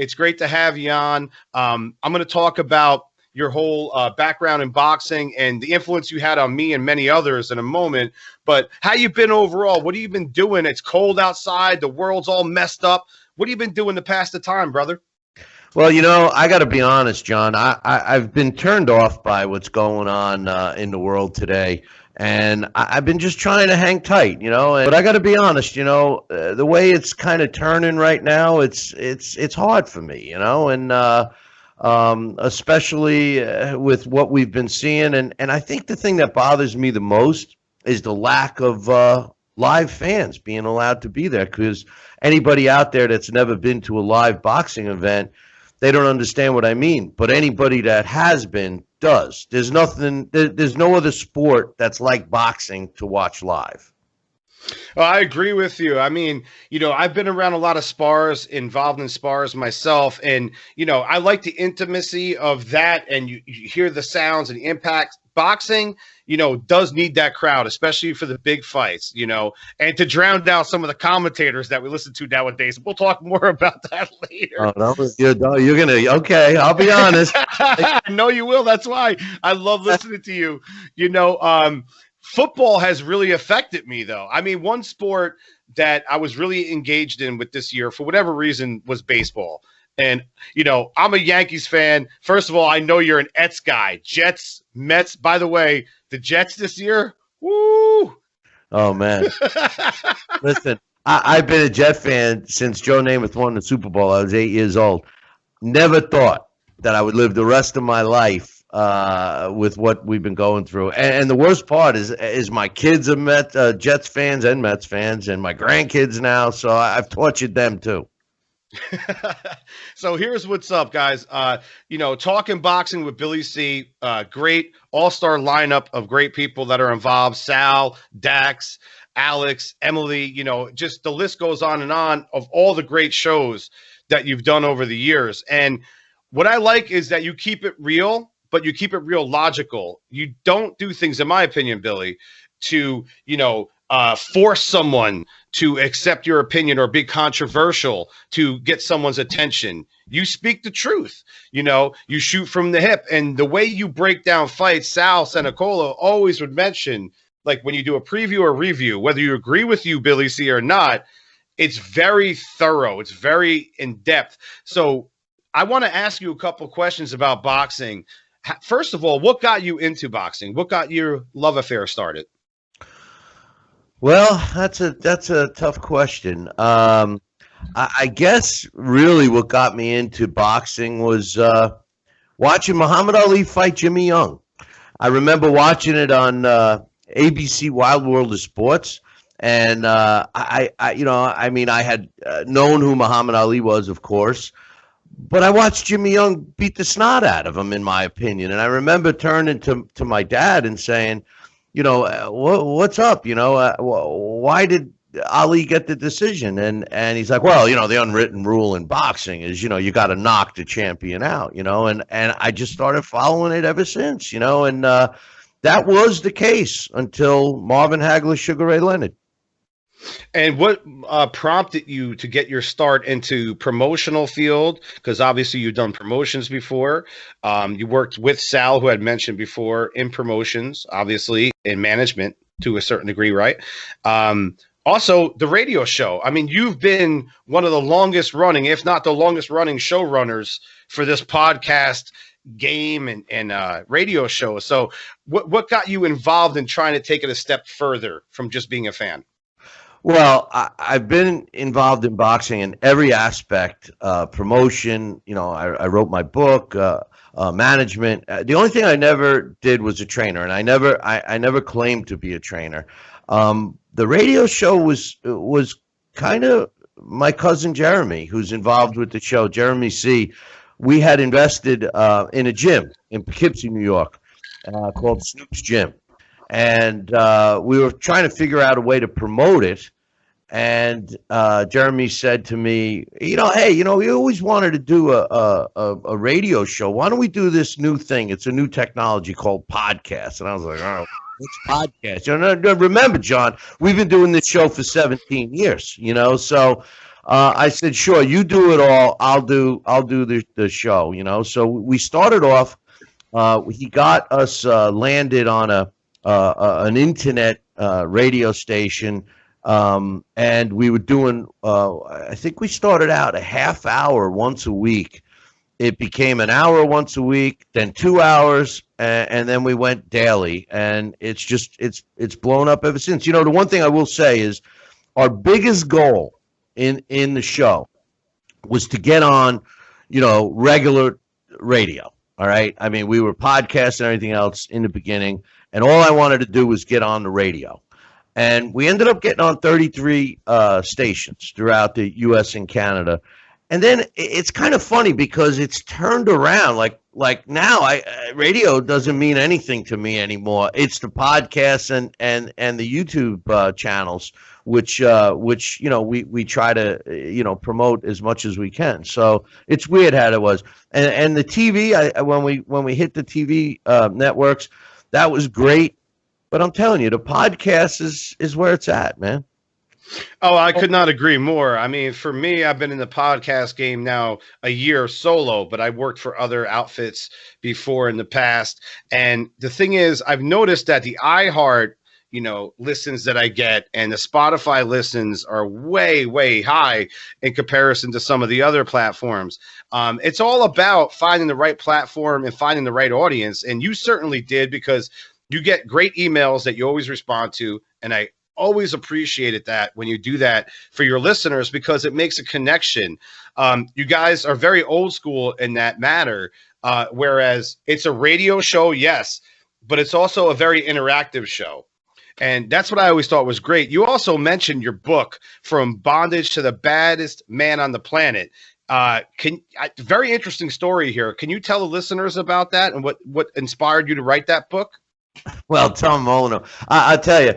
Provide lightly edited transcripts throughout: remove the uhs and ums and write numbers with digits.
It's great to have you on. I'm going to talk about your whole background in boxing and the influence you had on me and many others in a moment. But how you been overall? What have you been doing? It's cold outside. The world's all messed up. What have you been doing to pass the time, brother? Well, I got to be honest, John. I've been turned off by what's going on in the world today, and I've been just trying to hang tight, But I got to be honest, the way it's kind of turning right now, it's hard for me, and especially with what we've been seeing, and I think the thing that bothers me the most is the lack of live fans being allowed to be there, because anybody out there that's never been to a live boxing event, they don't understand what I mean. But anybody that has been does. There's no other sport that's like boxing to watch live. Well, I agree with you. I mean, I've been around a lot of spars, involved in spars myself. And, I like the intimacy of that. And you hear the sounds and the impact. Boxing, does need that crowd, especially for the big fights, and to drown out some of the commentators that we listen to nowadays. We'll talk more about that later. Oh, no, you're going to, okay, I'll be honest. I know you will. That's why I love listening to you. Football has really affected me, though. I mean, one sport that I was really engaged in with this year, for whatever reason, was baseball. And, I'm a Yankees fan. First of all, I know you're an Ets guy. Jets, Mets. By the way, the Jets this year, woo! Oh, man. Listen, I've been a Jet fan since Joe Namath won the Super Bowl. I was 8 years old. Never thought that I would live the rest of my life with what we've been going through. And the worst part is my kids are Jets fans and Mets fans, and my grandkids now, so I've tortured them too. So here's what's up, guys. Talking Boxing with Billy C. Great all-star lineup of great people that are involved. Sal, Dax, Alex, Emily, just the list goes on and on of all the great shows that you've done over the years. And what I like is that you keep it real, but you keep it real logical. You don't do things, in my opinion, Billy, to, force someone to accept your opinion or be controversial to get someone's attention. You speak the truth. You shoot from the hip. And the way you break down fights, Sal Senecola always would mention, like when you do a preview or review, whether you agree with you, Billy C, or not, it's very thorough. It's very in-depth. So I want to ask you a couple questions about boxing. First of all, what got you into boxing? What got your love affair started? Well, that's a tough question. I guess really what got me into boxing was watching Muhammad Ali fight Jimmy Young. I remember watching it on ABC Wild World of Sports, and I had known who Muhammad Ali was, of course, but I watched Jimmy Young beat the snot out of him, in my opinion. And I remember turning to my dad and saying, what's up? Why did Ali get the decision? And he's like, well, the unwritten rule in boxing is, you got to knock the champion out, and I just started following it ever since, and that was the case until Marvin Hagler, Sugar Ray Leonard. And what prompted you to get your start into promotional field? Because obviously you've done promotions before. You worked with Sal, who I had mentioned before, in promotions, obviously in management to a certain degree, right? Also, the radio show. I mean, you've been one of the longest running, if not the longest running showrunners for this podcast game and radio show. So what got you involved in trying to take it a step further from just being a fan? Well, I've been involved in boxing in every aspect, promotion. I wrote my book, management. The only thing I never did was a trainer, and I never claimed to be a trainer. The radio show was kind of my cousin Jeremy, who's involved with the show, Jeremy C. We had invested in a gym in Poughkeepsie, New York, called Snoop's Gym. And we were trying to figure out a way to promote it. And Jeremy said to me, hey, we always wanted to do a radio show. Why don't we do this new thing? It's a new technology called podcast. And I was like, oh, what's podcast? Remember, John, we've been doing this show for 17 years, so I said, sure, you do it all. I'll do the show. So we started off. He got us landed on an internet radio station, and we were doing. I think we started out a half hour once a week. It became an hour once a week, then 2 hours, and then we went daily. And it's blown up ever since. The one thing I will say is our biggest goal in the show was to get on, regular radio. All right. I mean, we were podcasts and everything else in the beginning, and all I wanted to do was get on the radio. And we ended up getting on 33 stations throughout the U.S. and Canada. And then it's kind of funny because it's turned around. Like now, radio doesn't mean anything to me anymore. It's the podcasts and the YouTube channels, which we try to promote as much as we can. So it's weird how it was. And the TV, when we hit the TV networks, that was great. But I'm telling you, the podcast is where it's at, man. Oh, I could not agree more. I mean, for me, I've been in the podcast game now a year solo, but I worked for other outfits before in the past. And the thing is, I've noticed that the iHeart, listens that I get and the Spotify listens are way, way high in comparison to some of the other platforms. It's all about finding the right platform and finding the right audience. And you certainly did, because you get great emails that you always respond to. And I always appreciated that when you do that for your listeners, because it makes a connection. You guys are very old school in that matter, whereas it's a radio show, yes, but it's also a very interactive show. And that's what I always thought was great. You also mentioned your book, From Bondage to the Baddest Man on the Planet. Very interesting story here. Can you tell the listeners about that and what inspired you to write that book? Well, Tom Molyneux, I'll tell you,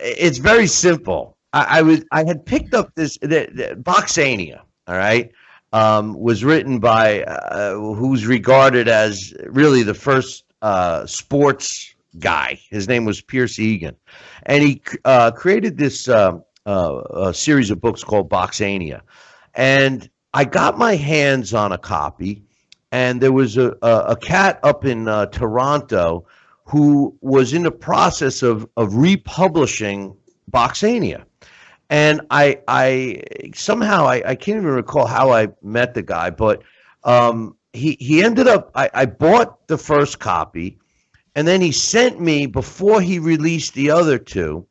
it's very simple. I had picked up this Boxania, all right, was written by who's regarded as really the first sports guy. His name was Pierce Egan, and he created this a series of books called Boxania. And I got my hands on a copy, and there was a cat up in Toronto who was in the process of republishing Boxania. And I somehow I can't even recall how I met the guy, but he ended up, I bought the first copy, and then he sent me, before he released the other two,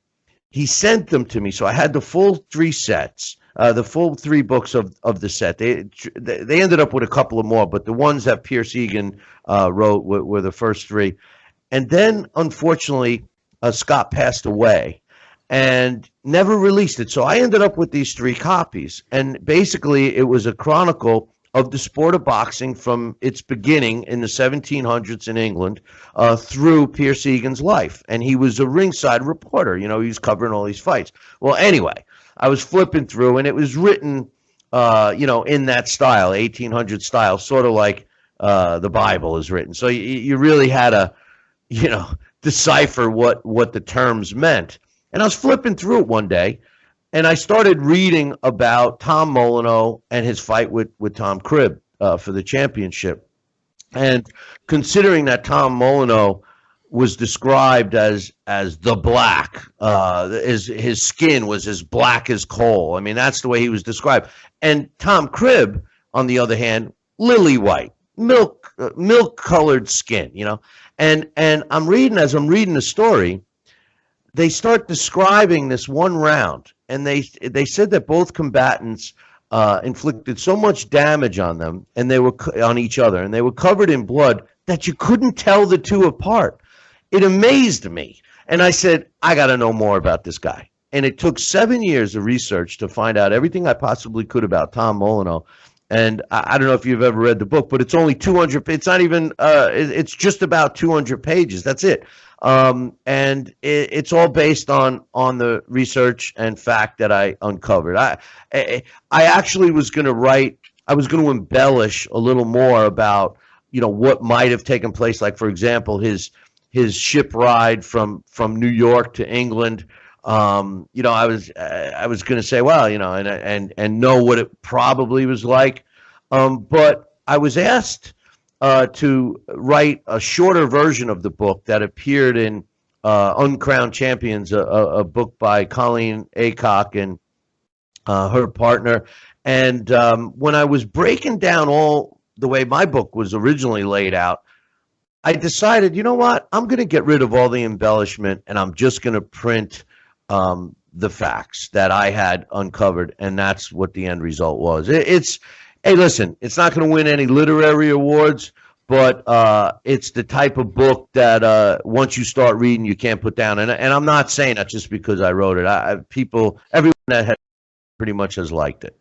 he sent them to me. So I had the full 3 sets, the full 3 books of the set. They ended up with a couple of more, but the ones that Pierce Egan wrote were the first 3. And then, unfortunately, Scott passed away and never released it. So I ended up with these 3 copies. And basically, it was a chronicle of the sport of boxing from its beginning in the 1700s in England through Pierce Egan's life. And he was a ringside reporter. He was covering all these fights. Well, anyway, I was flipping through, and it was written, in that style, 1800 style, sort of like the Bible is written. So you really had to, decipher what the terms meant. And I was flipping through it one day, and I started reading about Tom Molyneux and his fight with Tom Cribb for the championship. And considering that Tom Molyneux was described as the Black, his skin was as black as coal. I mean, that's the way he was described. And Tom Cribb, on the other hand, lily white, milk-colored skin, And as I'm reading the story, they start describing this one round, and they said that both combatants inflicted so much damage on them, and they were on each other, and they were covered in blood that you couldn't tell the two apart. It amazed me, and I said, I got to know more about this guy. And it took 7 years of research to find out everything I possibly could about Tom Molyneux. And I don't know if you've ever read the book, but it's only 200. It's not even. It's just about 200 pages. That's it. And it's all based on the research and fact that I uncovered. I actually was going to write. I was going to embellish a little more about what might have taken place. Like, for example, his ship ride from New York to England. I was going to say, well, and know what it probably was like, but I was asked to write a shorter version of the book that appeared in Uncrowned Champions, a book by Colleen Aycock and her partner. And when I was breaking down all the way my book was originally laid out, I decided, you know what? I'm going to get rid of all the embellishment, and I'm just going to print the facts that I had uncovered, and that's what the end result was. Hey, listen, it's not going to win any literary awards, but it's the type of book that once you start reading, you can't put down. And I'm not saying that just because I wrote it. Everyone that has pretty much has liked it.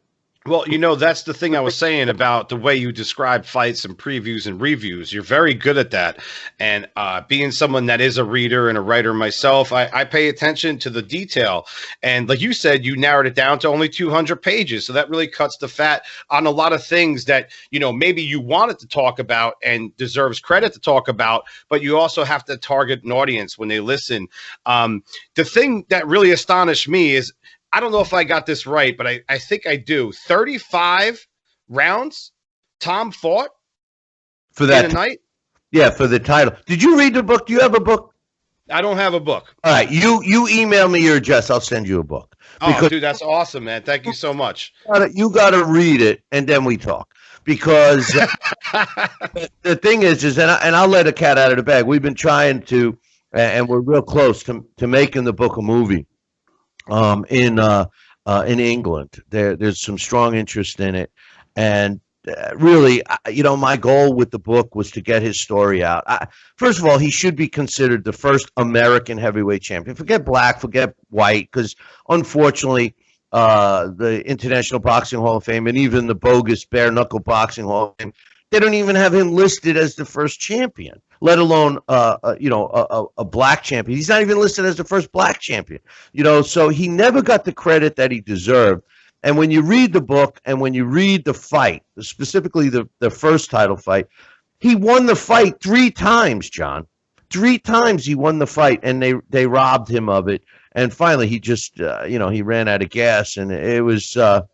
Well, that's the thing I was saying about the way you describe fights and previews and reviews. You're very good at that. And being someone that is a reader and a writer myself, I pay attention to the detail. And like you said, you narrowed it down to only 200 pages. So that really cuts the fat on a lot of things that, maybe you wanted to talk about and deserves credit to talk about, but you also have to target an audience when they listen. The thing that really astonished me is, I don't know if I got this right, but I think I do. 35 rounds Tom fought for that in a night? Yeah, for the title. Did you read the book? Do you have a book? I don't have a book. All right, you email me your address. I'll send you a book. Oh, dude, that's awesome, man. Thank you so much. You got to read it, and then we talk. Because the thing is and I'll let a cat out of the bag. We've been trying to, and we're real close to making the book a movie. In England, there's some strong interest in it, and really, my goal with the book was to get his story out. First of all, he should be considered the first American heavyweight champion. Forget black, forget white, because unfortunately, the International Boxing Hall of Fame and even the bogus bare knuckle boxing Hall of Fame, they don't even have him listed as the first champion, let alone a black champion. He's not even listed as the first black champion. So he never got the credit that he deserved. And when you read the book and when you read the fight, specifically the first title fight, he won the fight 3 times, John. 3 times he won the fight, and they robbed him of it. And finally, he just he ran out of gas, and it was terrible.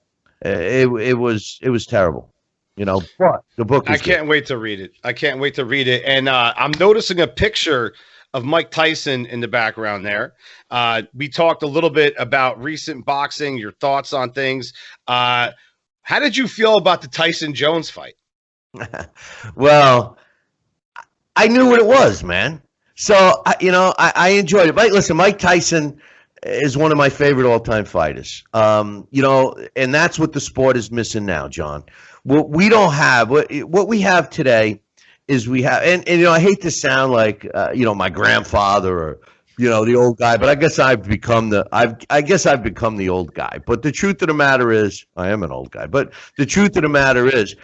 But the book is I can't wait to read it. And I'm noticing a picture of Mike Tyson in the background there. We talked a little bit about recent boxing, your thoughts on things. How did you feel about the Tyson Jones fight? Well, I knew what it was, man. So, I enjoyed it. Listen, Mike Tyson is one of my favorite all-time fighters. And that's what the sport is missing now, John. What we don't have, what we have today is we have, and I hate to sound like my grandfather or the old guy, but I guess I've become the old guy. But the truth of the matter is, I am an old guy. But the truth of the matter is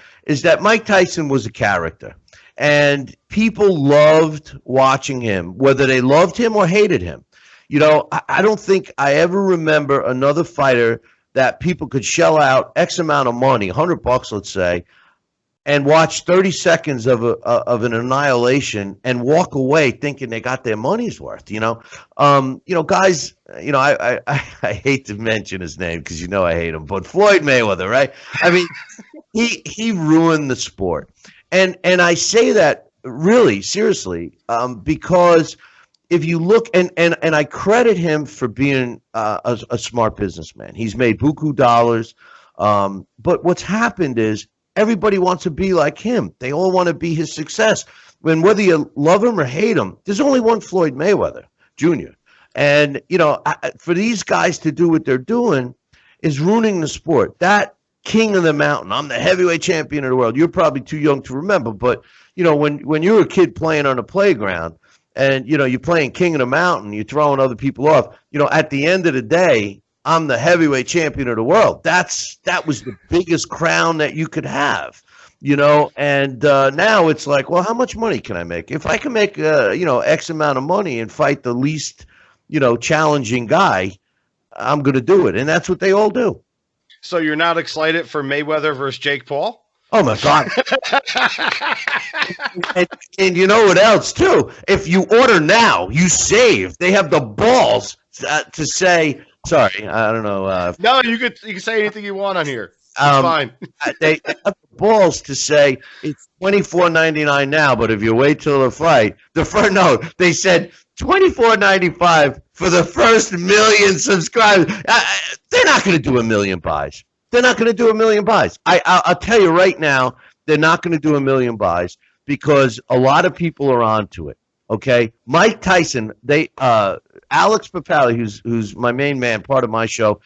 that Mike Tyson was a character, and people loved watching him, whether they loved him or hated him. I don't think I ever remember another fighter that people could shell out X amount of money, $100, let's say, and watch 30 seconds of an annihilation and walk away thinking they got their money's worth. Guys. I hate to mention his name because I hate him, but Floyd Mayweather, right? I mean, he ruined the sport, and I say that really seriously because. If you look, and I credit him for being a smart businessman. He's made buku dollars. But what's happened is everybody wants to be like him. They all want to be his success. When whether you love him or hate him, there's only one Floyd Mayweather Jr. And, for these guys to do what they're doing is ruining the sport. That king of the mountain, I'm the heavyweight champion of the world. You're probably too young to remember. But, when you were a kid playing on a playground, and, you're playing king of the mountain, you're throwing other people off. At the end of the day, I'm the heavyweight champion of the world. That was the biggest crown that you could have, And now it's like, well, how much money can I make? If I can make, X amount of money and fight the least, challenging guy, I'm going to do it. And that's what they all do. So you're not excited for Mayweather versus Jake Paul? Oh, my God. and you know what else, too? If you order now, you save. They have the balls to say, sorry, I don't know. No, you can say anything you want on here. It's fine. They have the balls to say it's $24.99 now, but if you wait till the fight, they said $24.95 for the first 1 million subscribers. They're not going to do 1 million buys. They're not going to do 1 million buys. I'll tell you right now, they're not going to do 1 million buys because a lot of people are onto it. Okay, Mike Tyson. Alex Papali, who's my main man, part of my show,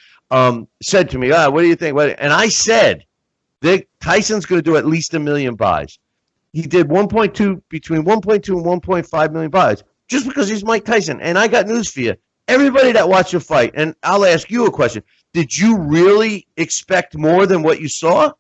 said to me, "What do you think?" And I said, Tyson's going to do at least 1 million buys. He did between 1.2 and 1.5 million buys just because he's Mike Tyson. And I got news for you. Everybody that watched the fight, and I'll ask you a question. Did you really expect more than what you saw?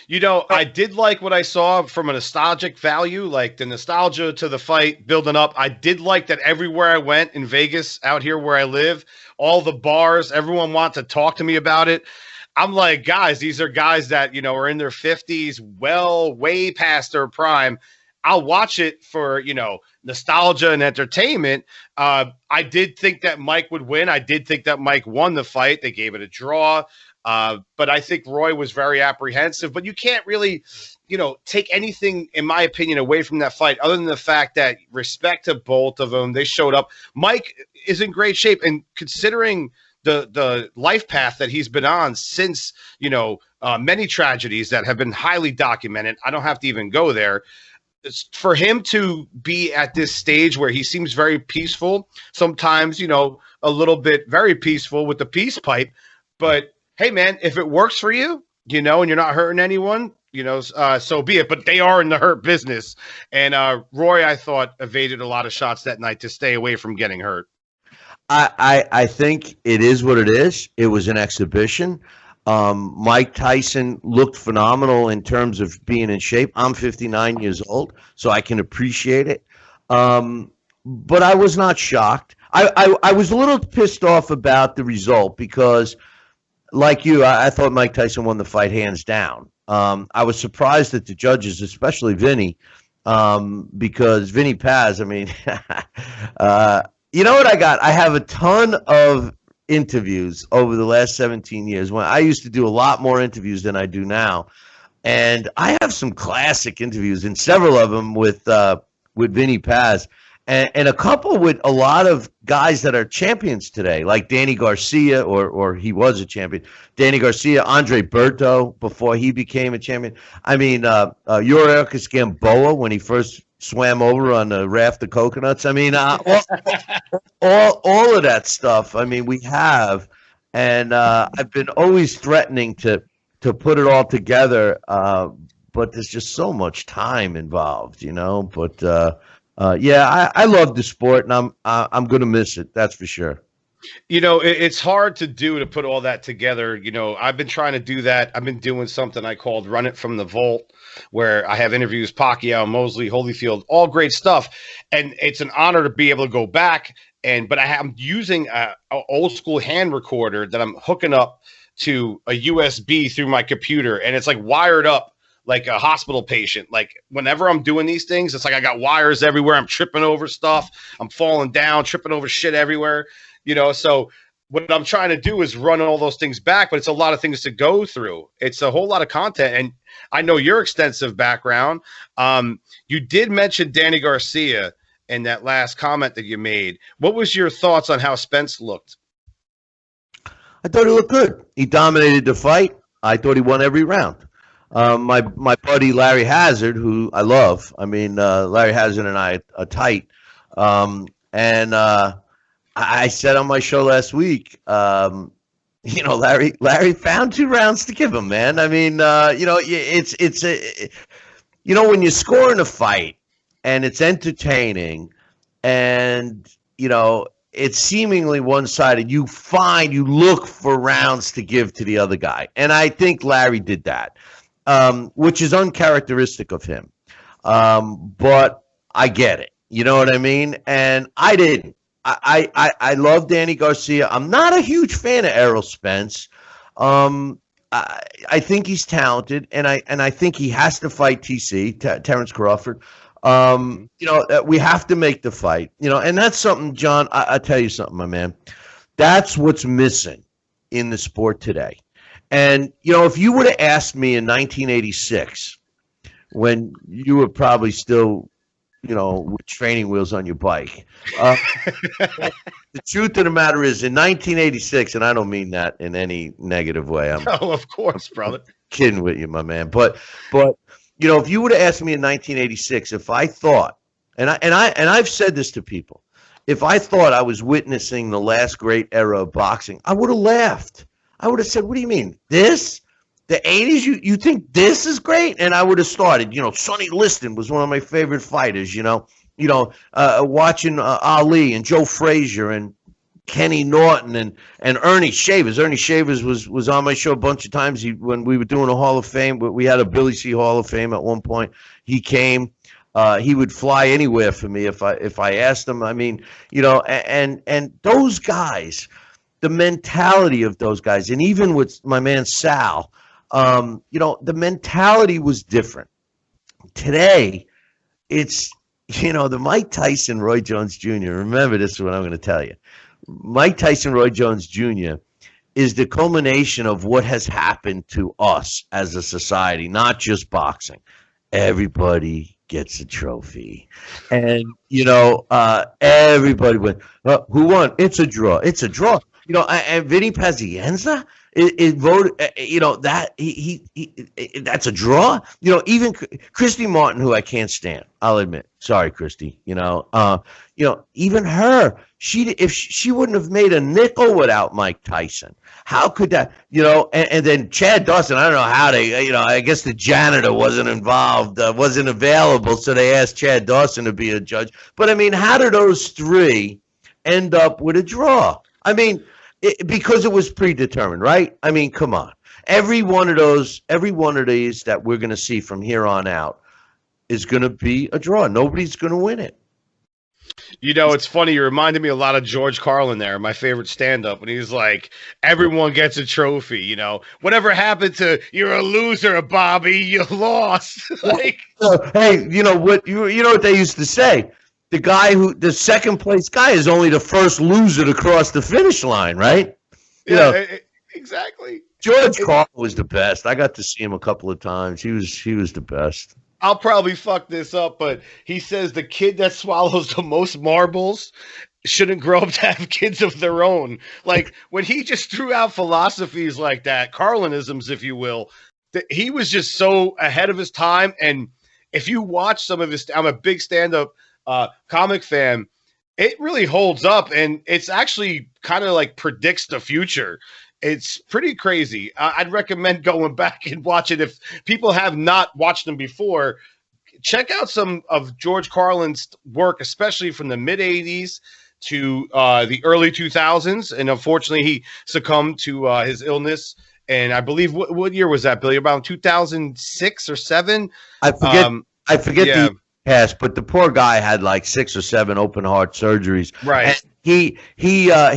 I did like what I saw from a nostalgic value, like the nostalgia to the fight building up. I did like that everywhere I went in Vegas, out here where I live, all the bars, everyone wanted to talk to me about it. I'm like, guys, these are guys that, are in their 50s, way past their prime. I'll watch it for, nostalgia and entertainment. I did think that Mike would win. I did think that Mike won the fight. They gave it a draw. But I think Roy was very apprehensive. But you can't really, take anything, in my opinion, away from that fight other than the fact that respect to both of them. They showed up. Mike is in great shape. And considering the life path that he's been on since, many tragedies that have been highly documented, I don't have to even go there. For him to be at this stage where he seems very peaceful, sometimes, a little bit very peaceful with the peace pipe. But hey, man, if it works for you, and you're not hurting anyone, so be it. But they are in the hurt business. And Roy, I thought, evaded a lot of shots that night to stay away from getting hurt. I think it is what it is. It was an exhibition. Mike Tyson looked phenomenal in terms of being in shape. I'm 59 years old, so I can appreciate it. But I was not shocked. I was a little pissed off about the result because, like you, I thought Mike Tyson won the fight hands down. I was surprised that the judges, especially Vinny, because Vinny Paz, you know what I got? I have a ton of interviews over the last 17 years. When I used to do a lot more interviews than I do now. And I have some classic interviews, and several of them with Vinny Paz. And a couple with a lot of guys that are champions today, like Danny Garcia, or he was a champion. Danny Garcia, Andre Berto, before he became a champion. Yuriorkis Gamboa, when he first swam over on a raft of coconuts. All of that stuff. We have, and I've been always threatening to put it all together, but there's just so much time involved, But I love the sport, and I'm going to miss it. That's for sure. It's hard to put all that together. I've been trying to do that. I've been doing something I called Run It From the Vault, where I have interviews, Pacquiao, Mosley, Holyfield, all great stuff. And it's an honor to be able to go back. But I'm using an old school hand recorder that I'm hooking up to a USB through my computer. And it's like wired up like a hospital patient. Like whenever I'm doing these things, it's like I got wires everywhere. I'm tripping over stuff. I'm falling down, tripping over shit everywhere. So what I'm trying to do is run all those things back, but it's a lot of things to go through. It's a whole lot of content. And I know your extensive background. You did mention Danny Garcia in that last comment that you made. What was your thoughts on how Spence looked? I thought he looked good. He dominated the fight. I thought he won every round. My buddy Larry Hazard, who I love. Larry Hazard and I are tight. I said on my show last week, Larry found 2 rounds to give him, man. When you score in a fight and it's entertaining and, it's seemingly one-sided, you look for rounds to give to the other guy. And I think Larry did that, which is uncharacteristic of him. But I get it. You know what I mean? And I didn't. I love Danny Garcia. I'm not a huge fan of Errol Spence. I think he's talented, and I think he has to fight Terrence Crawford. We have to make the fight. And that's something, John. I tell you something, my man. That's what's missing in the sport today. And, if you would have asked me in 1986, when you were probably still, with training wheels on your bike, the truth of the matter is in 1986, and I don't mean that in any negative way. Oh, of course, brother. I'm kidding with you, my man. But if you would have asked me in 1986 if I thought, and I've said this to people, if I thought I was witnessing the last great era of boxing, I would have laughed. I would have said, "What do you mean? This? The 80s? You think this is great?" And I would have started. Sonny Liston was one of my favorite fighters. Watching Ali and Joe Frazier and Kenny Norton and Ernie Shavers. Ernie Shavers was on my show a bunch of times. When we were doing a Hall of Fame, we had a Billy C Hall of Fame at one point. He came. He would fly anywhere for me if I asked him. I mean, and those guys, the mentality of those guys, and even with my man Sal, the mentality was different. Today, it's the Mike Tyson, Roy Jones Jr. Remember, this is what I'm going to tell you. Mike Tyson, Roy Jones Jr. is the culmination of what has happened to us as a society, not just boxing. Everybody gets a trophy. And, everybody went, who won? It's a draw. It's a draw. And Vinny Pazienza, it voted, that he that's a draw. Even Christy Martin, who I can't stand, I'll admit. Sorry, Christy. Even her, if she wouldn't have made a nickel without Mike Tyson. How could that, and then Chad Dawson, I don't know how they, I guess the janitor wasn't involved, wasn't available, so they asked Chad Dawson to be a judge. But, I mean, how did those three end up with a draw? I mean, because it was predetermined, right? I mean, come on. Every one of these that we're going to see from here on out is going to be a draw. Nobody's going to win it. It's funny. You reminded me a lot of George Carlin there, my favorite stand-up, and he's like, everyone gets a trophy, Whatever happened to, you're a loser, Bobby, you lost. Like, hey, you know what they used to say? The second place guy is only the first loser to cross the finish line, right? Exactly. George Carlin was the best. I got to see him a couple of times. He was the best. I'll probably fuck this up, but he says the kid that swallows the most marbles shouldn't grow up to have kids of their own. Like, when he just threw out philosophies like that, Carlinisms, if you will, he was just so ahead of his time. And if you watch some of his, I'm a big stand-up comic fan, it really holds up, and it's actually kind of like predicts the future. It's pretty crazy. I'd recommend going back and watch it. If people have not watched them before, check out some of George Carlin's work, especially from the mid-'80s to the early 2000s. And unfortunately, he succumbed to his illness. And I believe, what year was that, Billy? About 2006 or 7? I forget the past, but the poor guy had like 6 or 7 open heart surgeries. Right. And he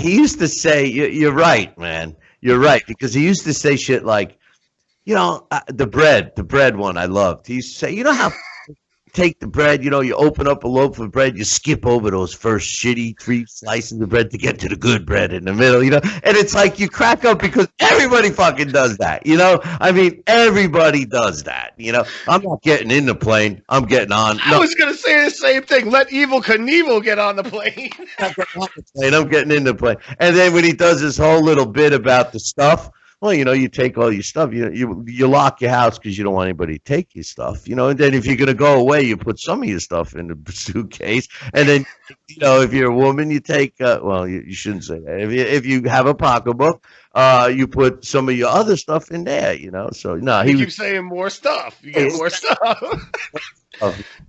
used to say, "You're right, man. You're right," because he used to say shit like, the bread one I loved. He used to say, how take the bread, you open up a loaf of bread, you skip over those first shitty 3 slices of bread to get to the good bread in the middle, and it's like you crack up because everybody fucking does that, I mean, everybody does that, I'm not getting in the plane, I'm getting on. I was going to say the same thing. Let Evel Knievel get on the plane. I'm getting in the plane. And then when he does this whole little bit about the stuff, well, you take all your stuff. You lock your house because you don't want anybody to take your stuff. And then if you're gonna go away, you put some of your stuff in the suitcase. And then, if you're a woman, you take. You shouldn't say that. If you have a pocketbook, you put some of your other stuff in there. So no, he keeps saying more stuff. You get more stuff.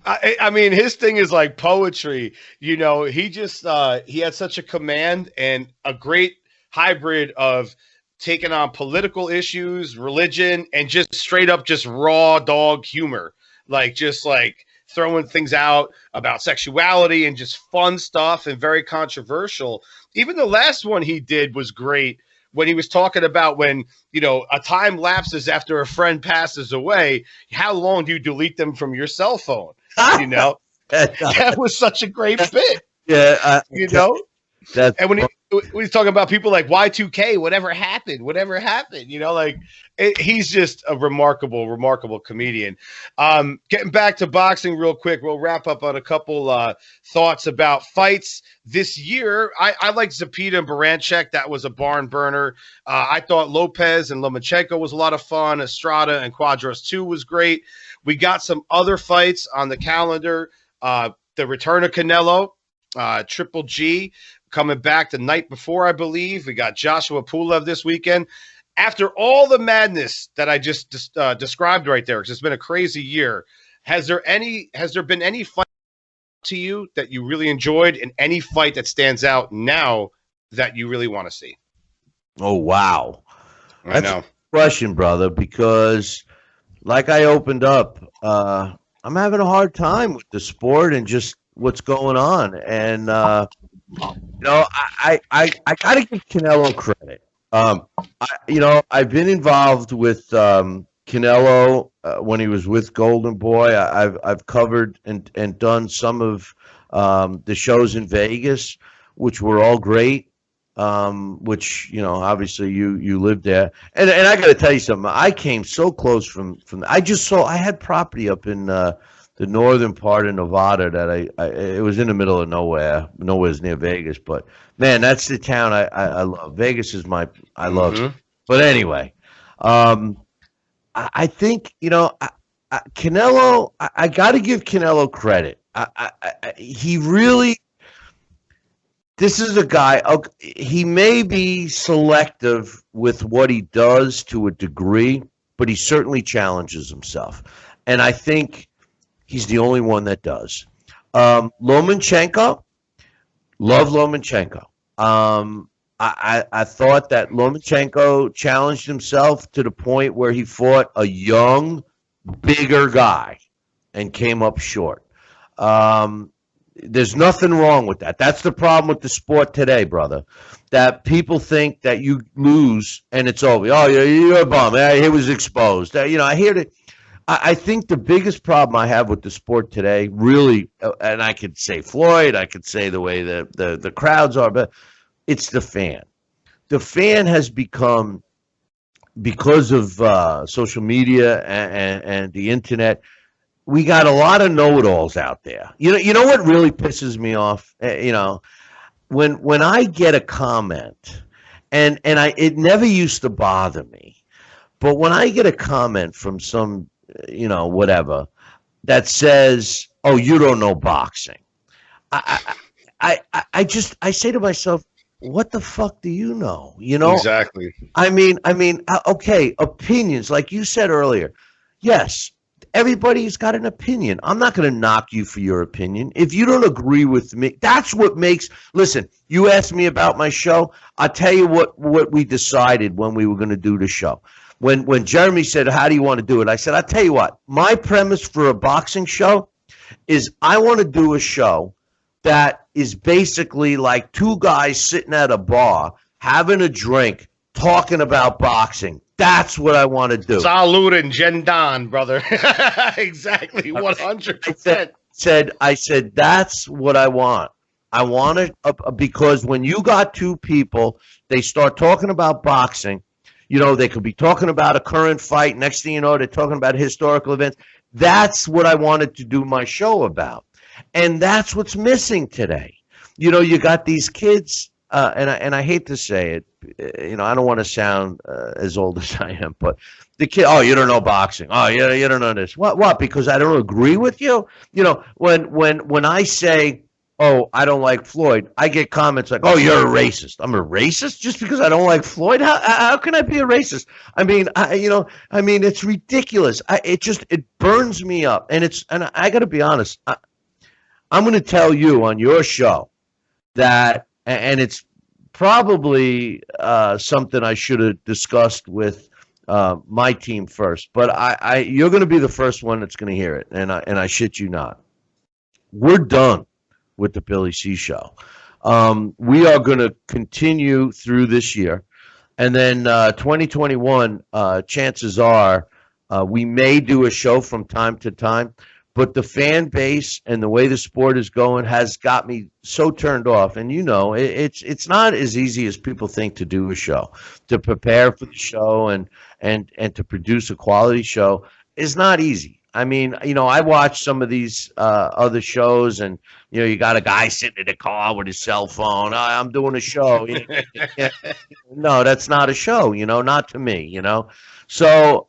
I mean, his thing is like poetry. He just he had such a command and a great hybrid of taking on political issues, religion, and just straight up just raw dog humor. Just throwing things out about sexuality and just fun stuff and very controversial. Even the last one he did was great when he was talking about when, a time lapses after a friend passes away, how long do you delete them from your cell phone? That was such a great bit. Yeah. That's And when he's talking about people like Y2K, whatever happened, whatever happened, like he's just a remarkable comedian. Getting back to boxing real quick, we'll wrap up on a couple thoughts about fights this year. I like Zepeda and Baranchek. That was a barn burner. I thought Lopez and Lomachenko was a lot of fun. Estrada and Quadros 2 was great. We got some other fights on the calendar. The return of Canelo, Triple G, coming back the night before, I believe. We got Joshua Pulev this weekend. After all the madness that I just described right there, because it's been a crazy year, has there been any fight to you that you really enjoyed, and any fight that stands out now that you really want to see? Oh, wow. I know. A question, brother, because like I opened up, I'm having a hard time with the sport and just what's going on. And, I got to give Canelo credit. I've been involved with Canelo when he was with Golden Boy. I've covered and done some of the shows in Vegas, which were all great. Which obviously you lived there, and I got to tell you something. I came so close from. I had property up in the northern part of Nevada that it was in the middle of nowhere's near Vegas, but man, that's the town I love. Vegas is I love. Mm-hmm. But anyway, I think Canelo. I got to give Canelo credit. He really. This is a guy. He may be selective with what he does to a degree, but he certainly challenges himself, and I think he's the only one that does. Lomachenko, love Lomachenko. I thought that Lomachenko challenged himself to the point where he fought a young, bigger guy and came up short. There's nothing wrong with that. That's the problem with the sport today, brother. That people think that you lose and it's over. Oh, you're a bum. He was exposed. I hear that. I think the biggest problem I have with the sport today, really, and I could say Floyd, I could say the way the crowds are, but it's the fan. The fan has become, because of social media and the internet, we got a lot of know-it-alls out there. You know what really pisses me off? When I get a comment, and it never used to bother me, but when I get a comment from some whatever, that says, "Oh, you don't know boxing," I say to myself, "What the fuck do you know?" Exactly. I mean, okay, opinions, like you said earlier. Yes, everybody's got an opinion. I'm not going to knock you for your opinion. If you don't agree with me, that's what makes. Listen, you asked me about my show. I'll tell you what we decided when we were going to do the show. When Jeremy said, "How do you want to do it?" I said, "I'll tell you what, my premise for a boxing show is I want to do a show that is basically like two guys sitting at a bar, having a drink, talking about boxing. That's what I want to do." Salud and Gendon, brother. Exactly, 100%. I said, that's what I want. I want it because when you got two people, they start talking about boxing. They could be talking about a current fight. Next thing you know, they're talking about historical events. That's what I wanted to do my show about. And that's what's missing today. You got these kids, and I hate to say it, I don't want to sound as old as I am, but the kid, "Oh, you don't know boxing. Oh, you don't know this." What? Because I don't agree with you? When I say, "Oh, I don't like Floyd," I get comments like, "Oh, you're a racist." I'm a racist just because I don't like Floyd? How can I be a racist? I mean, it's ridiculous. It burns me up, and I got to be honest. I'm going to tell you on your show that, and it's probably something I should have discussed with my team first, but you're going to be the first one that's going to hear it, and I shit you not. We're done with the Billy C Show. We are going to continue through this year, and then 2021, chances are we may do a show from time to time, but the fan base and the way the sport is going has got me so turned off. And it's not as easy as people think to do a show, to prepare for the show and to produce a quality show is not easy. I mean, I watch some of these other shows, and you got a guy sitting in the car with his cell phone. I'm doing a show. No, that's not a show. Not to me. So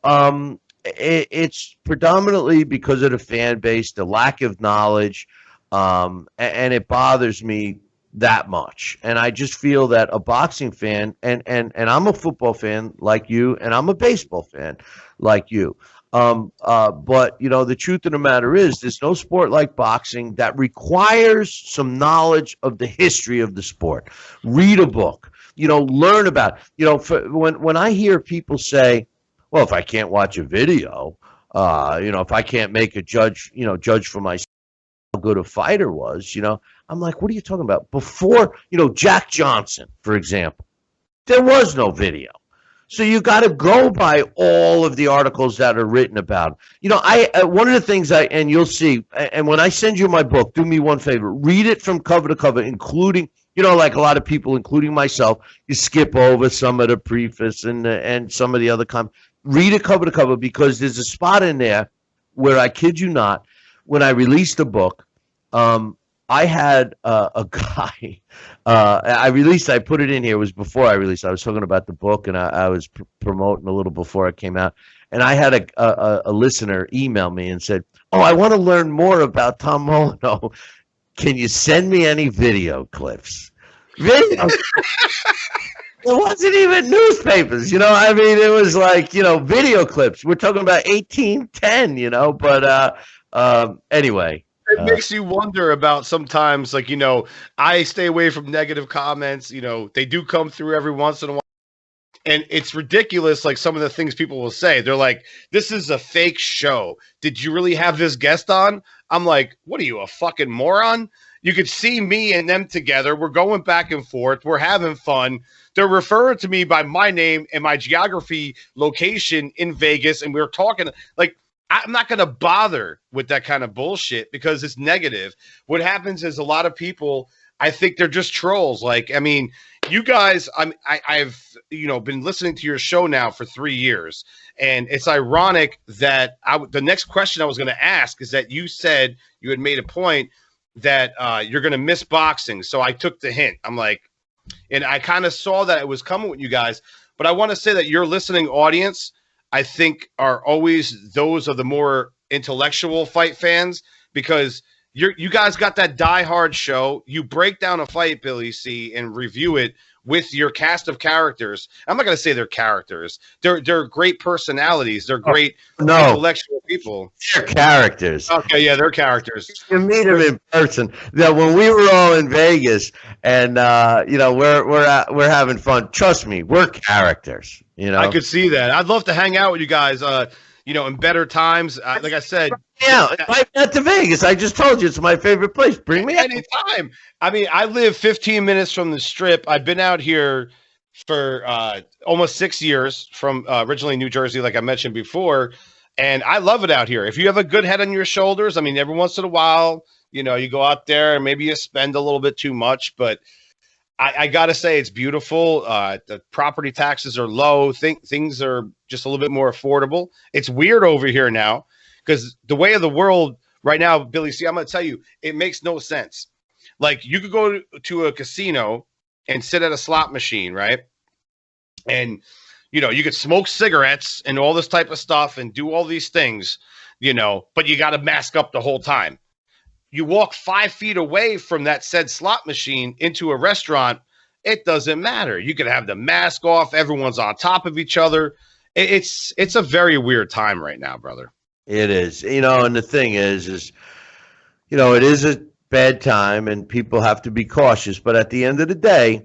it's predominantly because of the fan base, the lack of knowledge, and it bothers me that much. And I just feel that a boxing fan, and I'm a football fan like you, and I'm a baseball fan like you. But the truth of the matter is, there's no sport like boxing that requires some knowledge of the history of the sport. Read a book, learn about, when I hear people say, well, if I can't watch a video, if I can't make a judge for myself how good a fighter was, I'm like, what are you talking about? Before, Jack Johnson, for example, there was no video. So you got to go by all of the articles that are written about. One of the things and you'll see, and when I send you my book, do me one favor, read it from cover to cover, including, like a lot of people, including myself, you skip over some of the preface and some of the other comments. Read it cover to cover, because there's a spot in there where, I kid you not, when I released the book, I had a guy. I put it in here. It was before I released. I was talking about the book, and I was promoting a little before it came out. And I had a listener email me and said, "Oh, I want to learn more about Tom Molineaux. Can you send me any video clips?" Video. It wasn't even newspapers, I mean, it was like, video clips. We're talking about 1810, but anyway. It makes you wonder about sometimes, like, I stay away from negative comments. They do come through every once in a while. And it's ridiculous, like some of the things people will say. They're like, this is a fake show. Did you really have this guest on? I'm like, what are you, a fucking moron? You could see me and them together. We're going back and forth. We're having fun. They're referring to me by my name and my geography location in Vegas. And we're talking like, I'm not going to bother with that kind of bullshit because it's negative. What happens is a lot of people, I think they're just trolls. Like, I mean, you guys, I've been listening to your show now for 3 years, and it's ironic that the next question I was going to ask is that you said you had made a point that you're going to miss boxing. So I took the hint. I'm like, and I kind of saw that it was coming with you guys, but I want to say that your listening audience, I think, are always those of the more intellectual fight fans, because you guys got that diehard show. You break down a fight, Billy C, and review it with your cast of characters. I'm not going to say they're characters. They're great personalities. They're great intellectual people. They're characters. Okay, yeah, they're characters. You meet them in person. Now, when we were all in Vegas, and we're having fun. Trust me, we're characters. I could see that. I'd love to hang out with you guys. In better times. Like I said, yeah, invite me out to Vegas. I just told you it's my favorite place. Bring me anytime. I mean, I live 15 minutes from the Strip. I've been out here for almost 6 years, from originally New Jersey, like I mentioned before, and I love it out here. If you have a good head on your shoulders, I mean, every once in a while, you go out there and maybe you spend a little bit too much, but I got to say, it's beautiful. The property taxes are low. Things are just a little bit more affordable. It's weird over here now because the way of the world right now, Billy C, I'm going to tell you, it makes no sense. Like, you could go to a casino and sit at a slot machine, right? And, you could smoke cigarettes and all this type of stuff and do all these things, but you got to mask up the whole time. You walk 5 feet away from that said slot machine into a restaurant, it doesn't matter. You could have the mask off. Everyone's on top of each other. It's a very weird time right now, brother. It is. And the thing is, it is a bad time and people have to be cautious. But at the end of the day,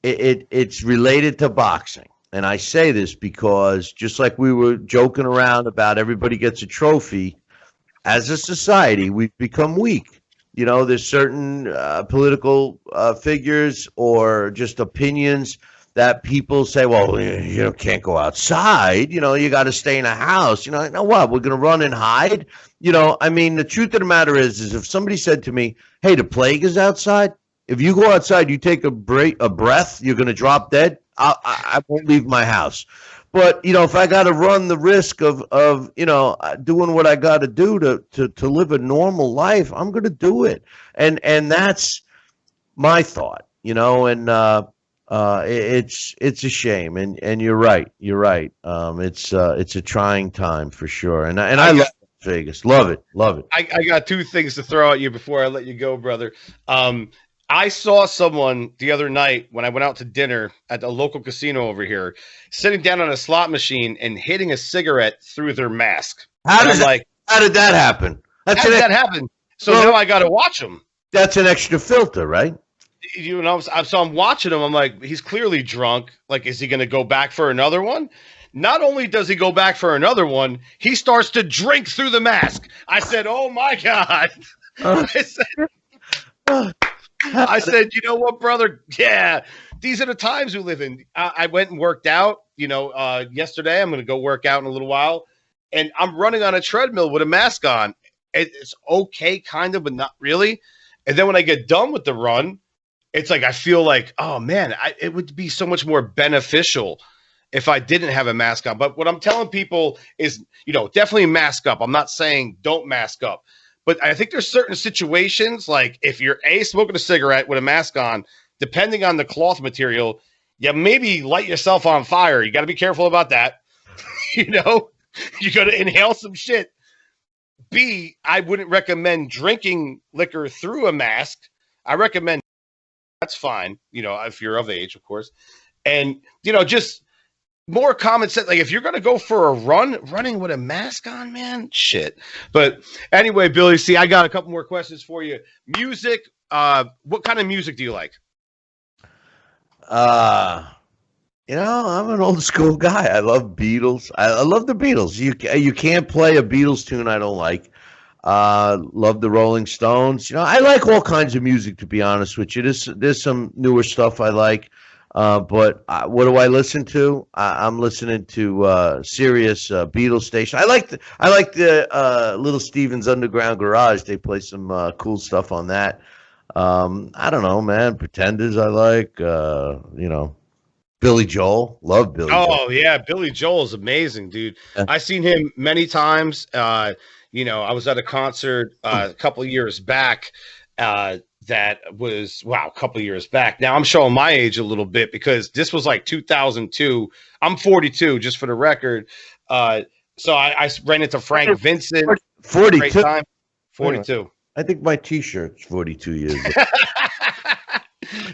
it's related to boxing. And I say this because just like we were joking around about everybody gets a trophy, as a society, we've become weak. There's certain political figures or just opinions that people say, well, you can't go outside. You got to stay in a house. You know what? We're going to run and hide. I mean, the truth of the matter is if somebody said to me, hey, the plague is outside. If you go outside, you take a breath, you're going to drop dead. I won't leave my house. But, if I got to run the risk of doing what I got to do to live a normal life, I'm going to do it. And that's my thought, and it's a shame. And you're right. It's a trying time for sure. And I love Vegas. Love it. I got two things to throw at you before I let you go, brother. I saw someone the other night when I went out to dinner at a local casino over here, sitting down on a slot machine and hitting a cigarette through their mask. How did that happen? How did that happen? So now I got to watch him. That's an extra filter, right? So I'm watching him. I'm like, he's clearly drunk. Like, is he going to go back for another one? Not only does he go back for another one, he starts to drink through the mask. I said, oh, my God. I said, you know what, brother? Yeah, these are the times we live in. I went and worked out, yesterday. I'm going to go work out in a little while. And I'm running on a treadmill with a mask on. It's okay, kind of, but not really. And then when I get done with the run, it's like I feel like, oh, man, it would be so much more beneficial if I didn't have a mask on. But what I'm telling people is, definitely mask up. I'm not saying don't mask up. But I think there's certain situations, like if you're smoking a cigarette with a mask on, depending on the cloth material, you maybe light yourself on fire. You got to be careful about that. You got to inhale some shit. B, I wouldn't recommend drinking liquor through a mask. I recommend that's fine, if you're of age, of course. And, just more common sense. Like if you're going to go for a running with a mask on, man, shit. But anyway, Billy C, I got a couple more questions for you. Music. What kind of music do you like? I'm an old school guy. I love Beatles. I love the Beatles. You can't play a Beatles tune I don't like. Love the Rolling Stones. I like all kinds of music, to be honest with you. There's some newer stuff I like. But what do I listen to? I'm listening to Sirius Beatles station. I like the Little Steven's Underground Garage. They play some cool stuff on that. I don't know, man. Pretenders I like. Billy Joel. Love Billy Joel. Oh, yeah. Billy Joel is amazing, dude. Yeah. I've seen him many times. I was at a concert a couple of years back. That was, a couple of years back. Now I'm showing my age a little bit because this was like 2002. I'm 42, just for the record. So I ran into Frank Vincent. 42. 42. I think my T-shirt's 42 years old.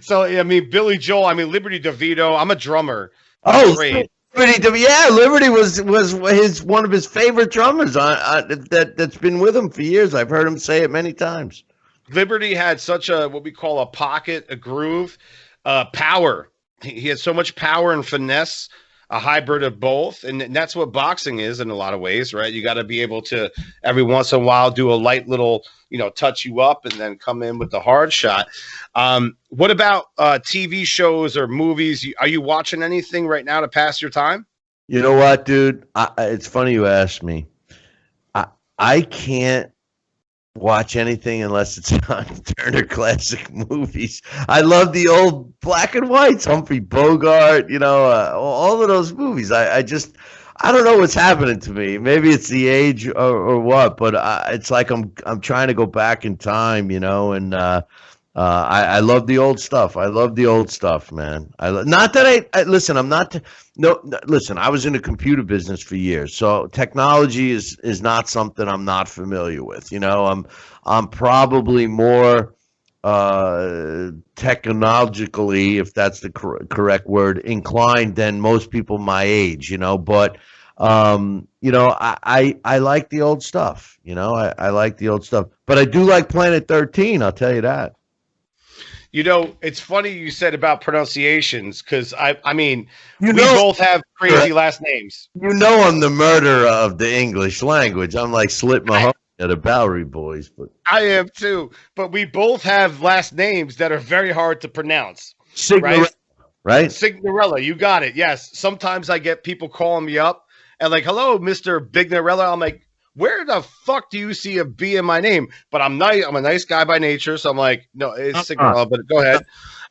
So, Billy Joel, Liberty DeVito. I'm a drummer. Liberty, Liberty was one of his favorite drummers that's been with him for years. I've heard him say it many times. Liberty had such what we call a pocket, a groove, power. He had so much power and finesse, a hybrid of both. And that's what boxing is in a lot of ways, right? You got to be able to every once in a while do a light little, touch you up and then come in with the hard shot. What about TV shows or movies? Are you watching anything right now to pass your time? You know what, dude? It's funny you asked me. I can't watch anything unless it's on Turner Classic Movies. I love the old black and whites, Humphrey Bogart, all of those movies. I don't know what's happening to me. Maybe it's the age or what, but it's like I'm trying to go back in time, and I love the old stuff. I love the old stuff, man. Not that listen. I'm not. Listen. I was in the computer business for years, so technology is not something I'm not familiar with. I'm probably more technologically, if that's the correct word, inclined than most people my age. But I like the old stuff. I like the old stuff, but I do like Planet 13. I'll tell you that. It's funny you said about pronunciations because we both have crazy last names. I'm the murderer of the English language. I'm like Slit Mahoney of the Bowery Boys, but I am too. But we both have last names that are very hard to pronounce. Signorelli. Right? right? Signorella, you got it. Yes. Sometimes I get people calling me up and like, hello, Mr. Big Norella. I'm like, where the fuck do you see a B in my name? But I'm nice. I'm a nice guy by nature. So I'm like, no, it's I'm not. Signorella, but go ahead.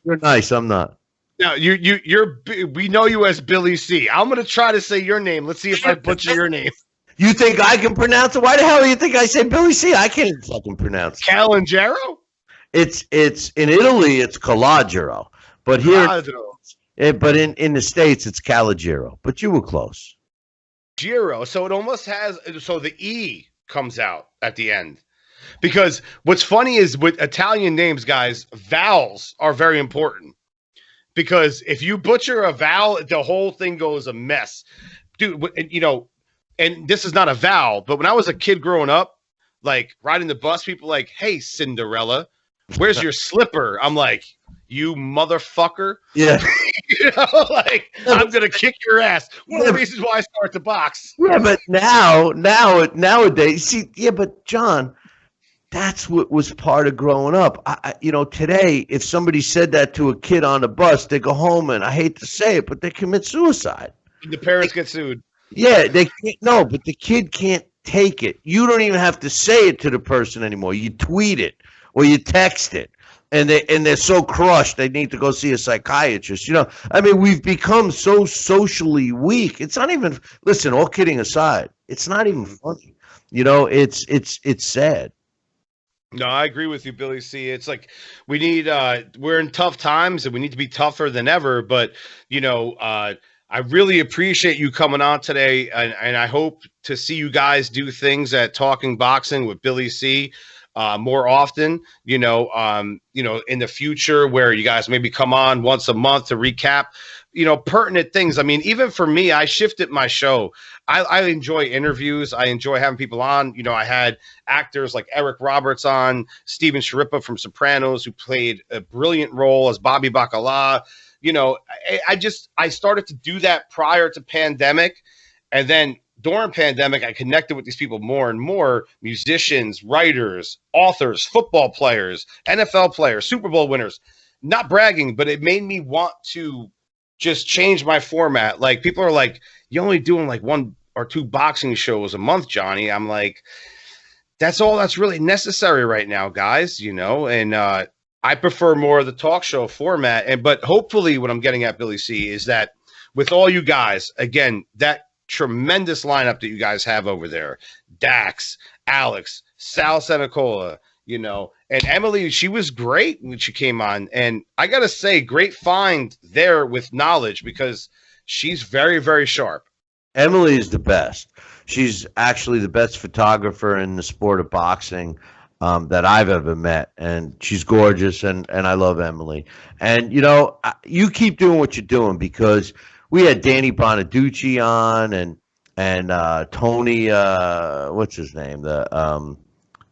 You're nice. I'm not. No, we know you as Billy C. I'm going to try to say your name. Let's see if I butcher your name. You think I can pronounce it? Why the hell do you think I say Billy C? I can't even fucking pronounce it. Calangero? It's in Italy, it's Calogero. But here, but in the States, it's Calogero. But you were close. Giro. So it almost has, so the E comes out at the end. Because what's funny is with Italian names, guys, vowels are very important. Because if you butcher a vowel, the whole thing goes a mess. Dude, you know, and this is not a vowel, but when I was a kid growing up, like riding the bus, people like, hey, Cinderella, where's your slipper? I'm like, you motherfucker. Yeah. You know, like, I'm going to kick your ass. One of the reasons why I start to box. Yeah, but nowadays, see, yeah, but John, that's what was part of growing up. You know, today, if somebody said that to a kid on the bus, they go home and I hate to say it, but they commit suicide. The parents get sued. Yeah, they can't. No, but the kid can't take it. You don't even have to say it to the person anymore. You tweet it or you text it, and they're so crushed they need to go see a psychiatrist. You know, I mean, we've become so socially weak. It's not even. Listen, all kidding aside, it's not even funny. You know, it's sad. No, I agree with you, Billy C. It's like we need we're in tough times and we need to be tougher than ever. But, you know, I really appreciate you coming on today. And I hope to see you guys do things at Talking Boxing with Billy C more often, you know, in the future where you guys maybe come on once a month to recap, you know, pertinent things. I mean, even for me, I shifted my show. I enjoy interviews. I enjoy having people on. You know, I had actors like Eric Roberts on, Steven Sharippa from Sopranos, who played a brilliant role as Bobby Bacala. You know, I started to do that prior to pandemic. And then during pandemic, I connected with these people more and more, musicians, writers, authors, football players, NFL players, Super Bowl winners. Not bragging, but it made me want to just change my format. Like, people are like, you're only doing like 1 or 2 boxing shows a month, Johnny. I'm like, that's all that's really necessary right now, guys, you know, and I prefer more of the talk show format. But hopefully what I'm getting at, Billy C, is that with all you guys, again, that tremendous lineup that you guys have over there, Dax, Alex, Sal Senecola, you know, and Emily, she was great when she came on. And I got to say, great find there with knowledge, because she's very, very sharp. Emily is the best. She's actually the best photographer in the sport of boxing that I've ever met. And she's gorgeous. And I love Emily. And, you know, you keep doing what you're doing, because we had Danny Bonaducci on and Tony, what's his name?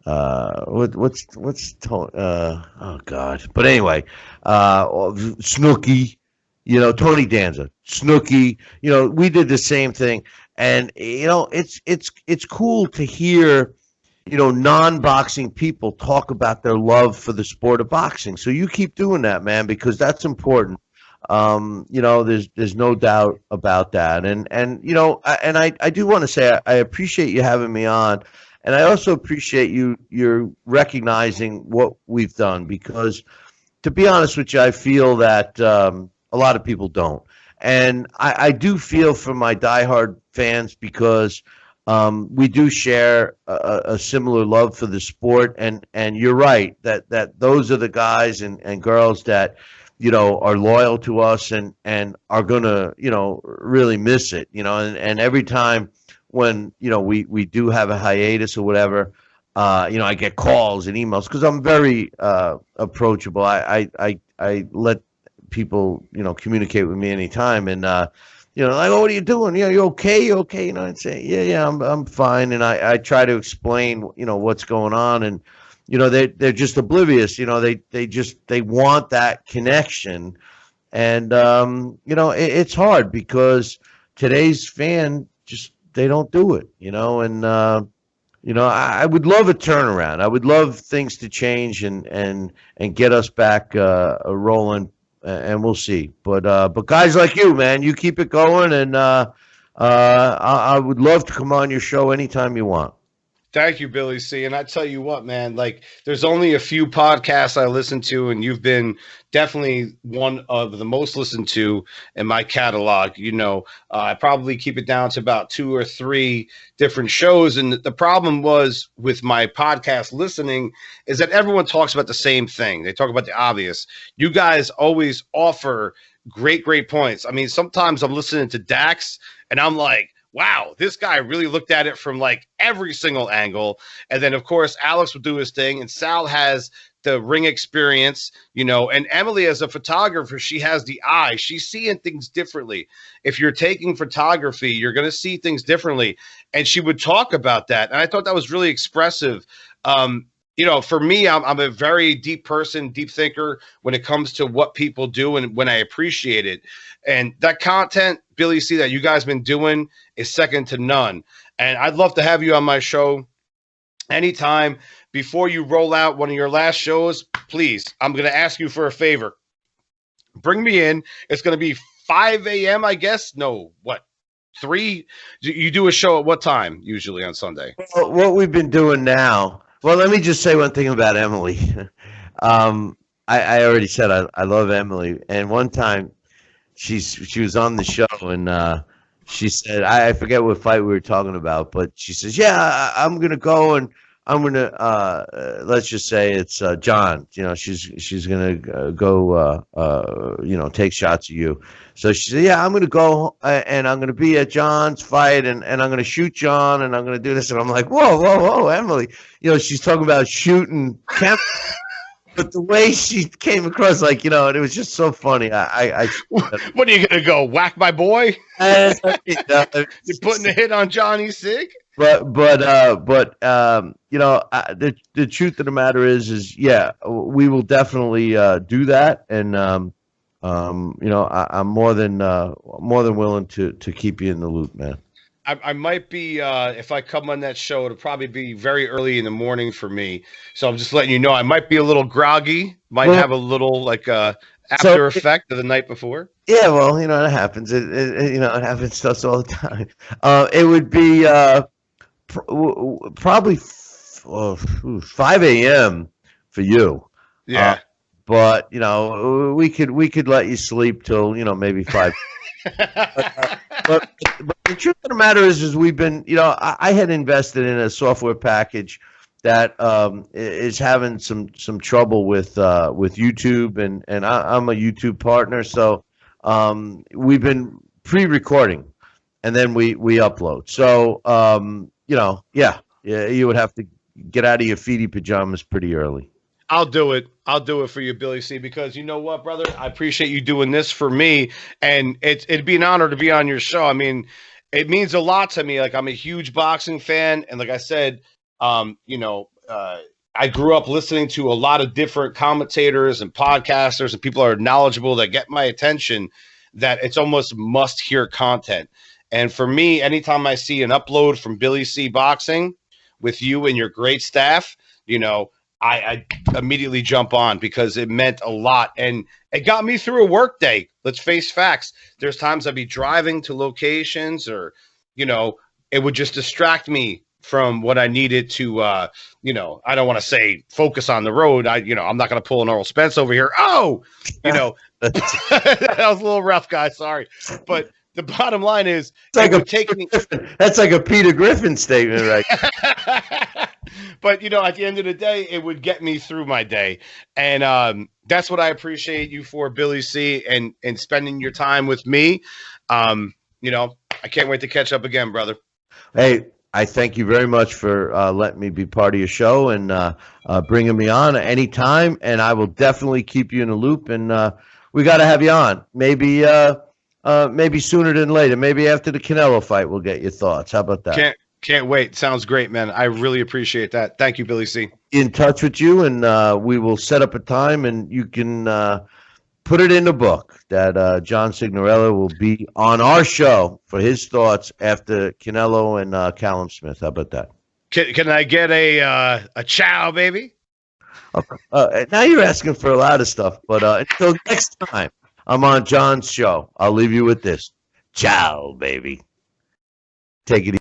What's Tony? Oh God! But anyway, Snooki, you know, Tony Danza, Snooki, you know, we did the same thing, and you know, it's cool to hear, you know, non-boxing people talk about their love for the sport of boxing. So you keep doing that, man, because that's important. You know, there's no doubt about that, and you know, I do want to say I appreciate you having me on. And I also appreciate you're recognizing what we've done, because, to be honest with you, I feel that a lot of people don't. And I do feel for my diehard fans, because we do share a similar love for the sport. And you're right, that those are the guys and girls that, you know, are loyal to us and are going to, you know, really miss it, you know, and every time when, you know, we do have a hiatus or whatever, you know, I get calls and emails, because I'm very approachable. I let people, you know, communicate with me anytime, and you know, like, oh, what are you doing? You know, you okay? You okay? You know, I'd say, yeah, I'm fine, and I try to explain, you know, what's going on, and you know, they're just oblivious. You know, they want that connection, and you know, it's hard, because today's fan just, they don't do it, you know, and you know, I would love a turnaround. I would love things to change and get us back rolling and we'll see. But guys like you, man, you keep it going, and I would love to come on your show anytime you want. Thank you, Billy C. And I tell you what, man, like there's only a few podcasts I listen to, and you've been definitely one of the most listened to in my catalog. I probably keep it down to about 2 or 3 different shows. And the problem was with my podcast listening is that everyone talks about the same thing. They talk about the obvious. You guys always offer great, great points. I mean, sometimes I'm listening to Dax and I'm like, wow, this guy really looked at it from like every single angle. And then, of course, Alex will do his thing, and Sal has the ring experience, and Emily, as a photographer, she has the eye. She's seeing things differently. If you're taking photography, you're going to see things differently. And she would talk about that. And I thought that was really expressive. For me, I'm a very deep person, deep thinker when it comes to what people do and when I appreciate it. And that content, Billy C, that you guys been doing is second to none. And I'd love to have you on my show anytime. Before you roll out one of your last shows, please, I'm going to ask you for a favor. Bring me in. It's going to be 5 a.m., I guess. No, what? 3? You do a show at what time usually on Sunday? Well, what we've been doing now. Well, let me just say one thing about Emily. I already said I love Emily, and one time she was on the show, and she said, I forget what fight we were talking about, but she says, yeah, I'm gonna go, and I'm gonna let's just say it's John. She's gonna go take shots at you. So she said, yeah, I'm gonna go and I'm gonna be at John's fight, and I'm gonna shoot John, and I'm gonna do this. And I'm like, whoa, Emily. She's talking about shooting but the way she came across, like, it was just so funny. What are you gonna go whack my boy? You're putting a hit on Johnny Sig. The truth of the matter is yeah, we will definitely do that, and I'm more than willing to keep you in the loop, man. I might be, if I come on that show, it'll probably be very early in the morning for me. So I'm just letting you know, I might be a little groggy, might have a little after effect of the night before. Yeah, well, it happens. It happens to us all the time. It would be probably 5 a.m. for you. Yeah. But we could let you sleep till maybe 5. but the truth of the matter is we've been I had invested in a software package that is having some trouble with YouTube, and I'm a YouTube partner, so we've been pre-recording and then we upload. So you would have to get out of your feety pajamas pretty early. I'll do it for you, Billy C, because you know what, brother? I appreciate you doing this for me, and it'd be an honor to be on your show. I mean, it means a lot to me. Like, I'm a huge boxing fan, and like I said, I grew up listening to a lot of different commentators and podcasters and people that are knowledgeable that get my attention, that it's almost must-hear content. And for me, anytime I see an upload from Billy C Boxing with you and your great staff, I immediately jump on because it meant a lot, and it got me through a work day. Let's face facts. There's times I'd be driving to locations, or, it would just distract me from what I needed to, I don't want to say focus on the road. I'm not going to pull an Earl Spence over here. Oh, that was a little rough, guys. Sorry. But the bottom line is, that's like a Peter Griffin statement, right? But, at the end of the day, it would get me through my day. And that's what I appreciate you for, Billy C, and spending your time with me. I can't wait to catch up again, brother. Hey, I thank you very much for letting me be part of your show and bringing me on anytime. And I will definitely keep you in the loop. And we got to have you on. Maybe sooner than later. Maybe after the Canelo fight, we'll get your thoughts. How about that? Can't wait. Sounds great, man. I really appreciate that. Thank you, Billy C. In touch with you, and we will set up a time, and you can put it in the book that John Signorella will be on our show for his thoughts after Canelo and Callum Smith. How about that? Can I get a chow, baby? Now you're asking for a lot of stuff, but until next time, I'm on John's show. I'll leave you with this. Ciao, baby. Take it easy.